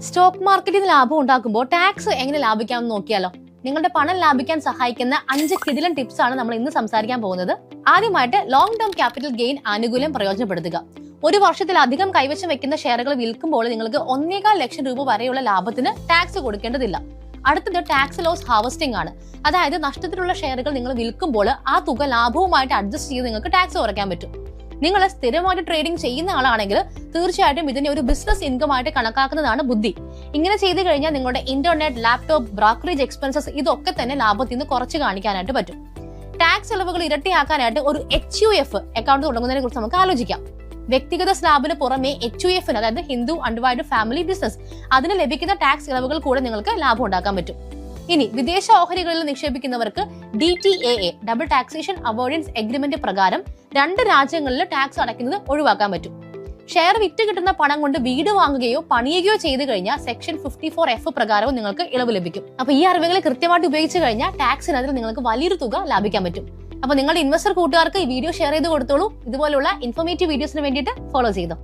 Stock മാർക്കറ്റിൽ നിന്ന് ലാഭം ഉണ്ടാക്കുമ്പോൾ ടാക്സ് എങ്ങനെ ലാഭിക്കാമെന്ന് നോക്കിയാലോ. നിങ്ങളുടെ പണം ലാഭിക്കാൻ സഹായിക്കുന്ന 5 കിടിലൻ ടിപ്സ് ആണ് നമ്മൾ ഇന്ന് സംസാരിക്കാൻ പോകുന്നത്. ആദ്യമായിട്ട് ലോങ് ടേം ക്യാപിറ്റൽ ഗെയിൻ ആനുകൂല്യം പ്രയോജനപ്പെടുത്തുക. ഒരു വർഷത്തിലധികം കൈവശം വെക്കുന്ന ഷെയറുകൾ വിൽക്കുമ്പോൾ നിങ്ങൾക്ക് 1.25 ലക്ഷം രൂപ വരെയുള്ള ലാഭത്തിന് ടാക്സ് കൊടുക്കേണ്ടതില്ല. അടുത്തത് ടാക്സ് ലോസ് ഹാർവസ്റ്റിംഗ് ആണ്. അതായത് നഷ്ടത്തിലുള്ള ഷെയറുകൾ നിങ്ങൾ വിൽക്കുമ്പോൾ ആ തുക ലാഭവുമായിട്ട് അഡ്ജസ്റ്റ് ചെയ്ത് നിങ്ങൾക്ക് ടാക്സ് കുറയ്ക്കാൻ പറ്റും. നിങ്ങൾ സ്ഥിരമായിട്ട് ട്രേഡിംഗ് ചെയ്യുന്ന ആളാണെങ്കിൽ തീർച്ചയായിട്ടും ഇതിനെ ഒരു ബിസിനസ് ഇൻകം ആയിട്ട് കണക്കാക്കുന്നതാണ് ബുദ്ധി. ഇങ്ങനെ ചെയ്തു കഴിഞ്ഞാൽ നിങ്ങളുടെ ഇന്റർനെറ്റ്, ലാപ്ടോപ്പ്, ബ്രോക്കറേജ് എക്സ്പെൻസസ് ഇതൊക്കെ തന്നെ ലാഭത്തിൽ നിന്ന് കുറച്ച് കാണിക്കാനായിട്ട് പറ്റും. ടാക്സ് ചെലവുകൾ ഇരട്ടിയാക്കാനായിട്ട് ഒരു HUF അക്കൗണ്ട് തുടങ്ങുന്നതിനെ കുറിച്ച് നമുക്ക് ആലോചിക്കാം. വ്യക്തിഗത സ്ലാബിന് പുറമെ HUF അതായത് ഹിന്ദു അൺഡിവൈഡഡ് ഫാമിലി ബിസിനസ് അതിന് ലഭിക്കുന്ന ടാക്സ് ഇളവുകൾ കൂടെ നിങ്ങൾക്ക് ലാഭം ഉണ്ടാക്കാൻ പറ്റും. ഇനി വിദേശ ഓഹരികളിൽ നിക്ഷേപിക്കുന്നവർക്ക് DTAA double taxation avoidance agreement പ്രകാരം 2 രാജ്യങ്ങളിൽ ടാക്സ് അടയ്ക്കുന്നത് ഒഴിവാക്കാൻ പറ്റും. ഷെയർ വിറ്റ് കിട്ടുന്ന പണം കൊണ്ട് വീട് വാങ്ങുകയോ പണിയുകയോ ചെയ്തു കഴിഞ്ഞാൽ സെക്ഷൻ 54F പ്രകാരവും നിങ്ങൾക്ക് ഇളവ് ലഭിക്കും. അപ്പൊ ഈ അറിവുകൾ കൃത്യമായിട്ട് ഉപയോഗിച്ച് കഴിഞ്ഞാൽ ടാക്സിനതിൽ നിങ്ങൾക്ക് വലിയൊരു തുക ലാഭിക്കാൻ പറ്റും. അപ്പൊ നിങ്ങളുടെ ഇൻവെസ്റ്റർ കൂട്ടുകാർക്ക് ഈ വീഡിയോ ഷെയർ ചെയ്ത് കൊടുത്തോളൂ. ഇതുപോലുള്ള ഇൻഫോർമേറ്റീവ് വീഡിയോസിന് വേണ്ടിയിട്ട് ഫോളോ ചെയ്തോ.